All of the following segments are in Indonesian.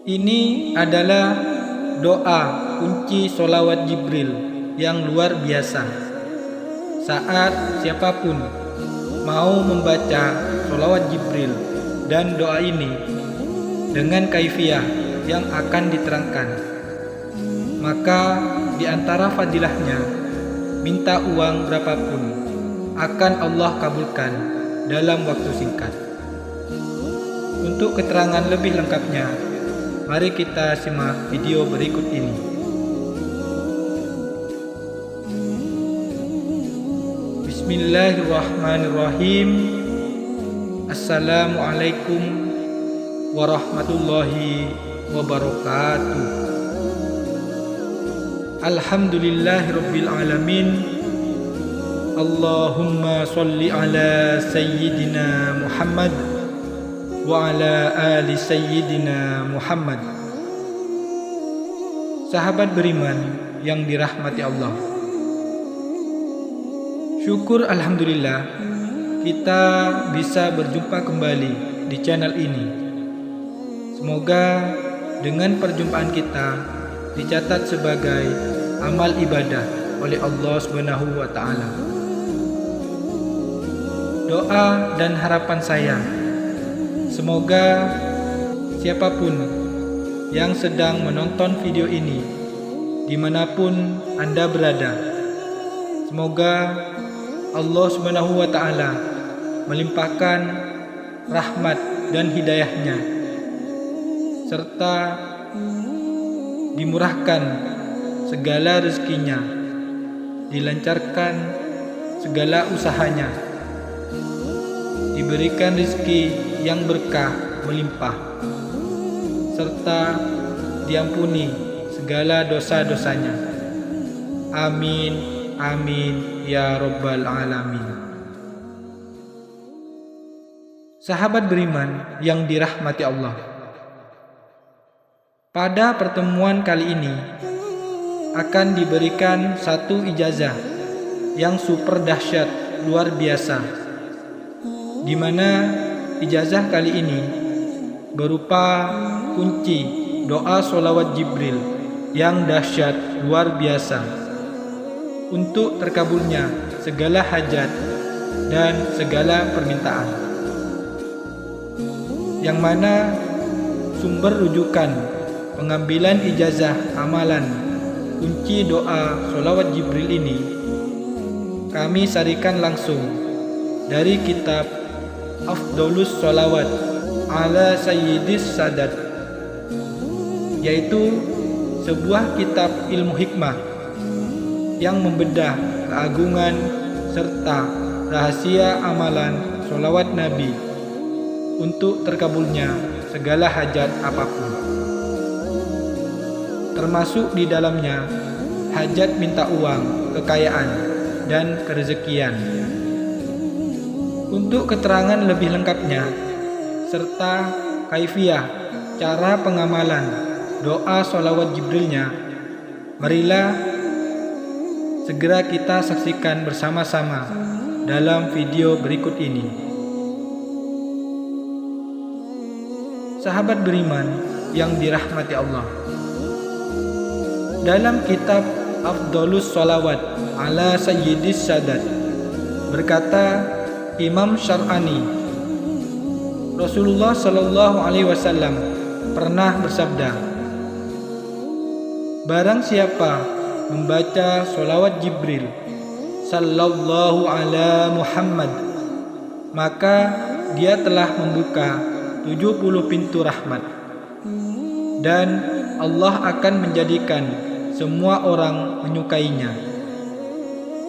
Ini adalah doa kunci sholawat Jibril yang luar biasa. Saat siapapun mau membaca sholawat Jibril dan doa ini dengan kaifiah yang akan diterangkan, maka di antara fadilahnya, minta uang berapapun akan Allah kabulkan dalam waktu singkat. Untuk keterangan lebih lengkapnya, mari kita simak video berikut ini. Bismillahirrahmanirrahim. Assalamualaikum warahmatullahi wabarakatuh. Alhamdulillahirabbil alamin. Allahumma sholli ala sayyidina Muhammad wa ala ali sayyidina Muhammad. Sahabat beriman yang dirahmati Allah, syukur alhamdulillah kita bisa berjumpa kembali di channel ini. Semoga dengan perjumpaan kita dicatat sebagai amal ibadah oleh Allah Subhanahu wa taala. Doa dan harapan saya, semoga siapapun yang sedang menonton video ini, dimanapun Anda berada, semoga Allah Subhanahu wa ta'ala melimpahkan rahmat dan hidayahnya, serta dimurahkan segala rezekinya, dilancarkan segala usahanya, diberikan rezeki yang berkah melimpah, serta diampuni segala dosa-dosanya. Amin, amin, ya Rabbal Alamin. Sahabat beriman yang dirahmati Allah, pada pertemuan kali ini akan diberikan satu ijazah yang super dahsyat, luar biasa, di mana ijazah kali ini berupa kunci doa sholawat Jibril yang dahsyat luar biasa untuk terkabulnya segala hajat dan segala permintaan, yang mana sumber rujukan pengambilan ijazah amalan kunci doa sholawat Jibril ini kami sarikan langsung dari kitab Afdolus Sholawat ala Sayyidis Sadat, yaitu sebuah kitab ilmu hikmah yang membedah keagungan serta rahasia amalan sholawat Nabi untuk terkabulnya segala hajat apapun, termasuk di dalamnya hajat minta uang, kekayaan, dan kerezekian. Untuk keterangan lebih lengkapnya serta kaifiah cara pengamalan doa sholawat Jibrilnya, marilah segera kita saksikan bersama-sama dalam video berikut ini. Sahabat beriman yang dirahmati Allah, dalam kitab Afdolus Sholawat ala Sayyidis Sadat berkata Imam Syar'ani, Rasulullah Shallallahu Alaihi Wasallam pernah bersabda, barang siapa membaca sholawat Jibril Sallallahu ala Muhammad, maka dia telah membuka 70 pintu rahmat, dan Allah akan menjadikan semua orang menyukainya.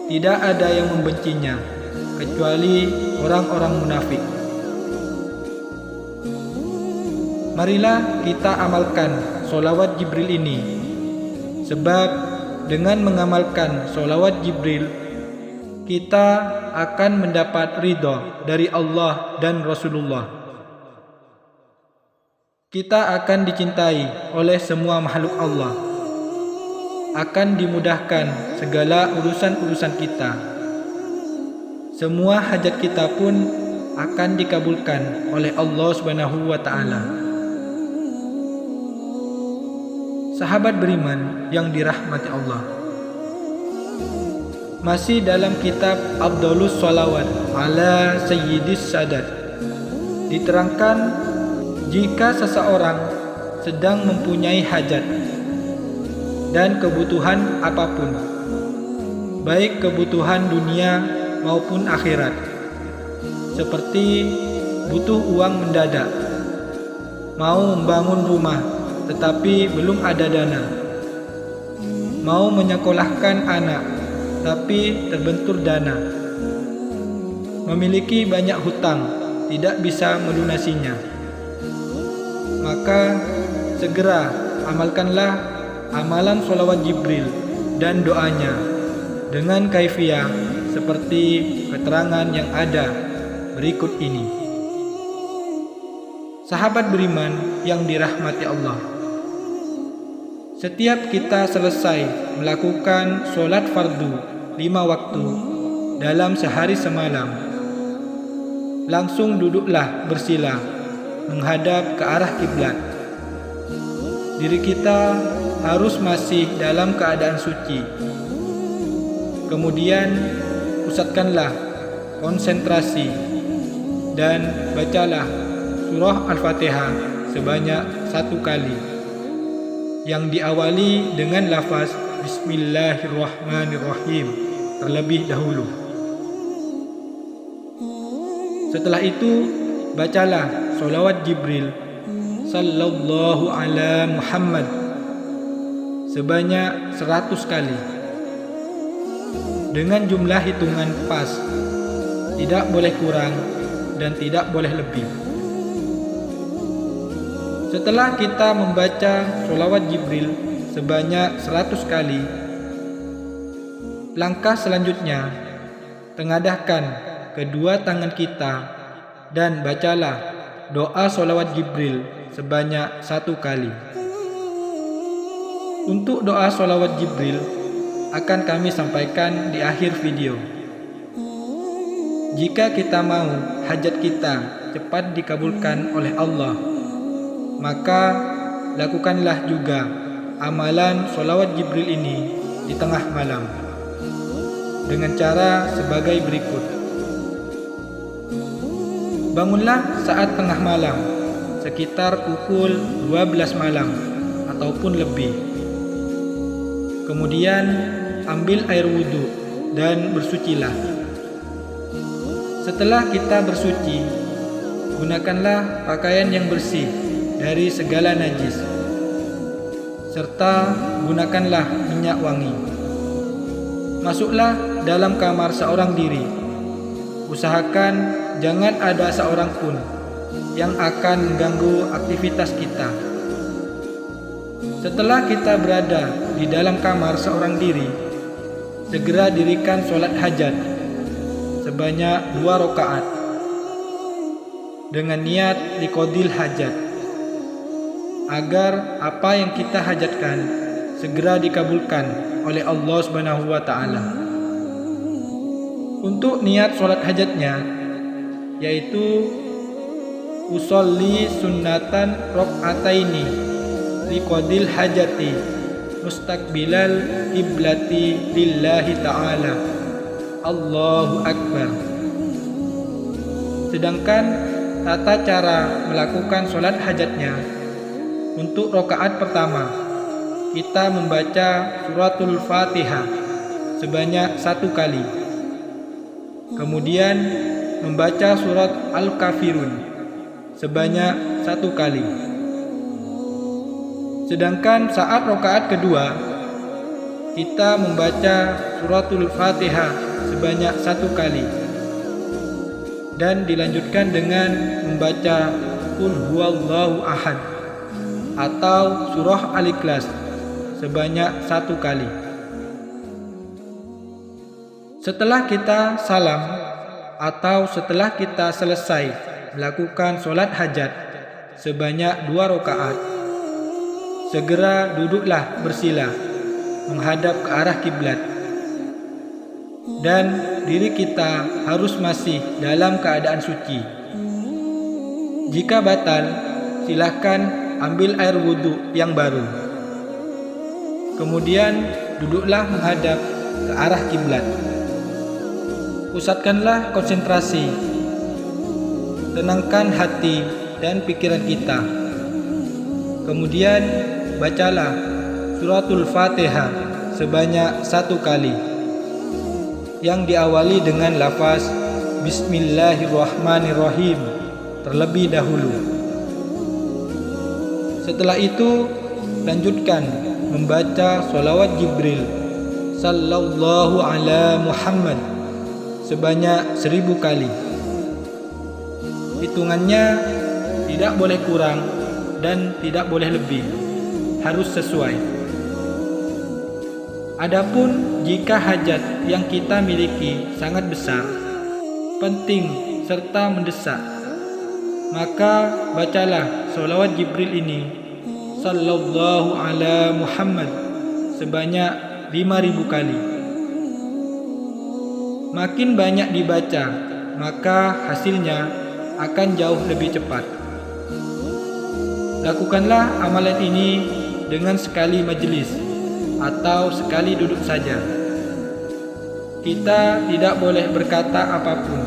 Tidak ada yang membencinya kecuali orang-orang munafik. Marilah kita amalkan sholawat Jibril ini, sebab dengan mengamalkan sholawat Jibril, kita akan mendapat ridha dari Allah dan Rasulullah. Kita akan dicintai oleh semua makhluk Allah. akan dimudahkan segala urusan-urusan kita. Semua hajat kita pun akan dikabulkan oleh Allah Subhanahu wa taala. Sahabat beriman yang dirahmati Allah, masih dalam kitab Afdhalus Shalawat ala Sayyidis Sadat diterangkan, jika seseorang sedang mempunyai hajat dan kebutuhan apapun, baik kebutuhan dunia maupun akhirat, seperti butuh uang mendadak, mau membangun rumah tetapi belum ada dana, mau menyekolahkan anak tapi terbentur dana, memiliki banyak hutang tidak bisa melunasinya, maka segera amalkanlah amalan sholawat Jibril dan doanya dengan kaifiyah seperti keterangan yang ada berikut ini. Sahabat beriman yang dirahmati Allah, setiap kita selesai melakukan sholat fardu 5 waktu dalam sehari semalam, langsung duduklah bersila menghadap ke arah kiblat. Diri kita harus masih dalam keadaan suci. Kemudian pusatkanlah konsentrasi dan bacalah surah Al-Fatihah sebanyak 1 kali, yang diawali dengan lafaz Bismillahirrahmanirrahim terlebih dahulu. Setelah itu bacalah sholawat Jibril Sallallahu ala Muhammad sebanyak 100 kali dengan jumlah hitungan pas, tidak boleh kurang dan tidak boleh lebih. Setelah kita membaca sholawat Jibril sebanyak 100 kali, langkah selanjutnya, tengadahkan kedua tangan kita dan bacalah doa sholawat Jibril sebanyak 1 kali. Untuk doa sholawat Jibril akan kami sampaikan di akhir video. Jika kita mau hajat kita cepat dikabulkan oleh Allah, maka lakukanlah juga amalan sholawat Jibril ini di tengah malam dengan cara sebagai berikut. Bangunlah saat tengah malam sekitar pukul 12 malam ataupun lebih. Kemudian ambil air wudhu dan bersucilah. Setelah kita bersuci, gunakanlah pakaian yang bersih dari segala najis, serta gunakanlah minyak wangi. Masuklah dalam kamar seorang diri. Usahakan jangan ada seorang pun yang akan mengganggu aktivitas kita. Setelah kita berada di dalam kamar seorang diri, segera dirikan sholat hajat sebanyak 2 rakaat dengan niat liqadil hajat, agar apa yang kita hajatkan segera dikabulkan oleh Allah Subhanahu wa taala. Untuk niat sholat hajatnya, yaitu usolli sunnatan rok'ataini liqadil hajati mustaqbilal iblati lillahi ta'ala, Allahu Akbar. Sedangkan tata cara melakukan sholat hajatnya, untuk rakaat pertama kita membaca suratul Fatihah sebanyak 1 kali, kemudian membaca surat Al-Kafirun sebanyak 1 kali. Sedangkan saat rakaat kedua kita membaca suratul Fatihah sebanyak 1 kali dan dilanjutkan dengan membaca Qul huwallahu ahad atau surah Al-Ikhlas sebanyak 1 kali. Setelah kita salam atau setelah kita selesai melakukan sholat hajat sebanyak 2 rakaat, segera duduklah bersila menghadap ke arah kiblat. Dan diri kita harus masih dalam keadaan suci. Jika batal, silakan ambil air wudhu yang baru. Kemudian duduklah menghadap ke arah kiblat. Pusatkanlah konsentrasi. Tenangkan hati dan pikiran kita. Kemudian bacalah suratul Fatihah sebanyak 1 kali, yang diawali dengan lafaz Bismillahirrahmanirrahim terlebih dahulu. Setelah itu, lanjutkan membaca sholawat Jibril sallallahu ala Muhammad sebanyak 1000 kali. Hitungannya tidak boleh kurang dan tidak boleh lebih, harus sesuai. Adapun jika hajat yang kita miliki sangat besar, penting serta mendesak, maka bacalah sholawat Jibril ini sallallahu ala Muhammad sebanyak 5000 kali. Makin banyak dibaca, maka hasilnya akan jauh lebih cepat. Lakukanlah amalan ini dengan sekali majelis atau sekali duduk saja. Kita tidak boleh berkata apapun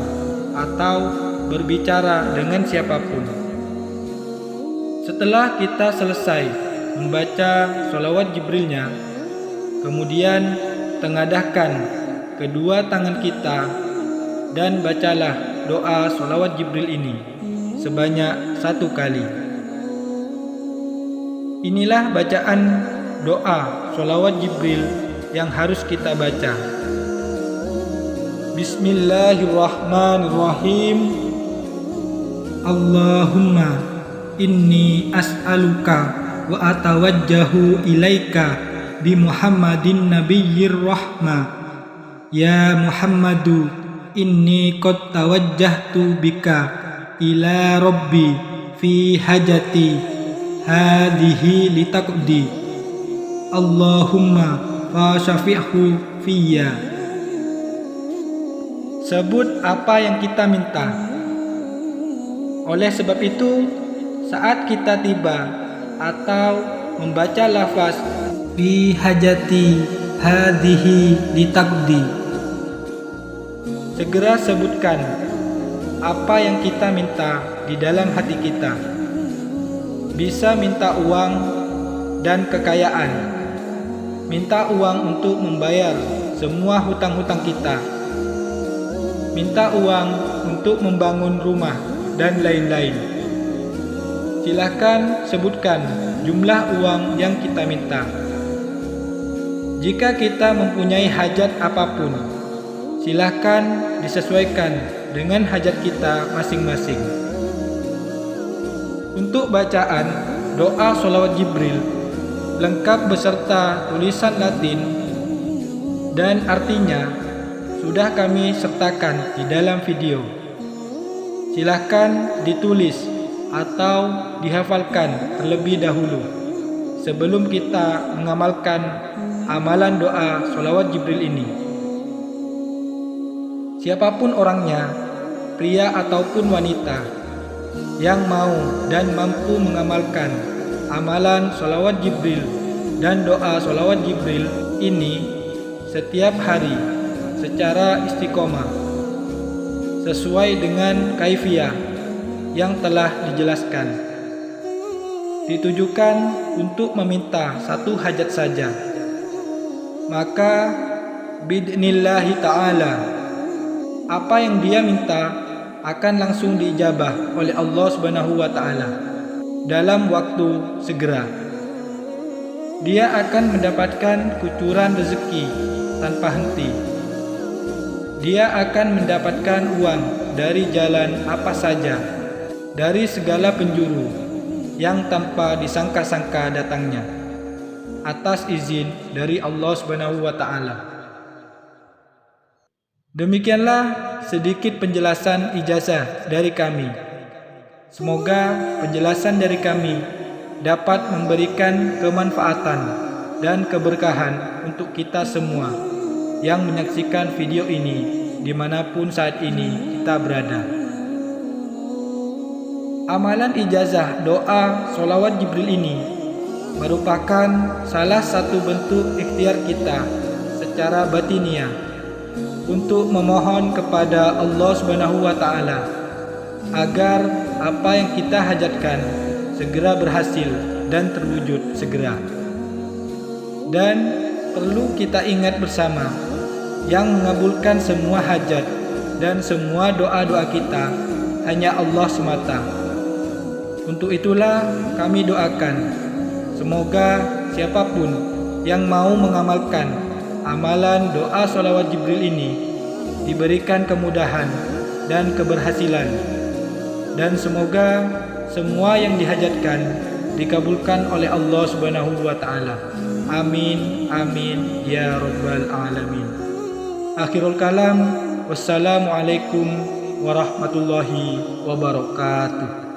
atau berbicara dengan siapapun. Setelah kita selesai membaca sholawat Jibrilnya, kemudian tengadahkan kedua tangan kita dan bacalah doa sholawat Jibril ini sebanyak 1 kali. Inilah bacaan doa sholawat Jibril yang harus kita baca. Bismillahirrahmanirrahim. Allahumma inni as'aluka wa atawajjahu ilaika bi Muhammadin nabiyyir rahmah. Ya Muhammadu inni qad tawajjahtu bika ila rabbi fi hajati hadhihi litaqdi. Allahumma fa syafi'hu fiyya. Sebut apa yang kita minta. Oleh sebab itu, saat kita tiba atau membaca lafaz fi hajati hadhihi litaqdi, segera sebutkan apa yang kita minta di dalam hati kita. Bisa minta uang dan kekayaan, minta uang untuk membayar semua hutang-hutang kita, minta uang untuk membangun rumah, dan lain-lain. Silakan sebutkan jumlah uang yang kita minta. Jika kita mempunyai hajat apapun, silakan disesuaikan dengan hajat kita masing-masing. Untuk bacaan doa sholawat Jibril lengkap beserta tulisan Latin dan artinya sudah kami sertakan di dalam video. Silakan ditulis atau dihafalkan terlebih dahulu sebelum kita mengamalkan amalan doa sholawat Jibril ini. Siapapun orangnya, pria ataupun wanita, yang mau dan mampu mengamalkan amalan sholawat Jibril dan doa sholawat Jibril ini setiap hari secara istiqomah sesuai dengan kaifiyah yang telah dijelaskan, ditujukan untuk meminta satu hajat saja, maka bi'idnillahi ta'ala apa yang dia minta akan langsung diijabah oleh Allah Subhanahu wa ta'ala dalam waktu segera. Dia akan mendapatkan kucuran rezeki tanpa henti. Dia akan mendapatkan uang dari jalan apa saja, dari segala penjuru yang tanpa disangka-sangka datangnya, atas izin dari Allah Subhanahu wa ta'ala. Demikianlah sedikit penjelasan ijazah dari kami. Semoga penjelasan dari kami dapat memberikan kemanfaatan dan keberkahan untuk kita semua yang menyaksikan video ini dimanapun saat ini kita berada. Amalan ijazah doa sholawat Jibril ini merupakan salah satu bentuk ikhtiar kita secara batiniah untuk memohon kepada Allah Subhanahu wa taala agar apa yang kita hajatkan segera berhasil dan terwujud segera. Dan perlu kita ingat bersama, yang mengabulkan semua hajat dan semua doa-doa kita hanya Allah semata. Untuk itulah kami doakan, semoga siapapun yang mau mengamalkan amalan doa sholawat Jibril ini diberikan kemudahan dan keberhasilan, dan semoga semua yang dihajatkan dikabulkan oleh Allah Subhanahu wa taala. Amin amin ya rabbal alamin. Akhirul kalam, wassalamualaikum warahmatullahi wabarakatuh.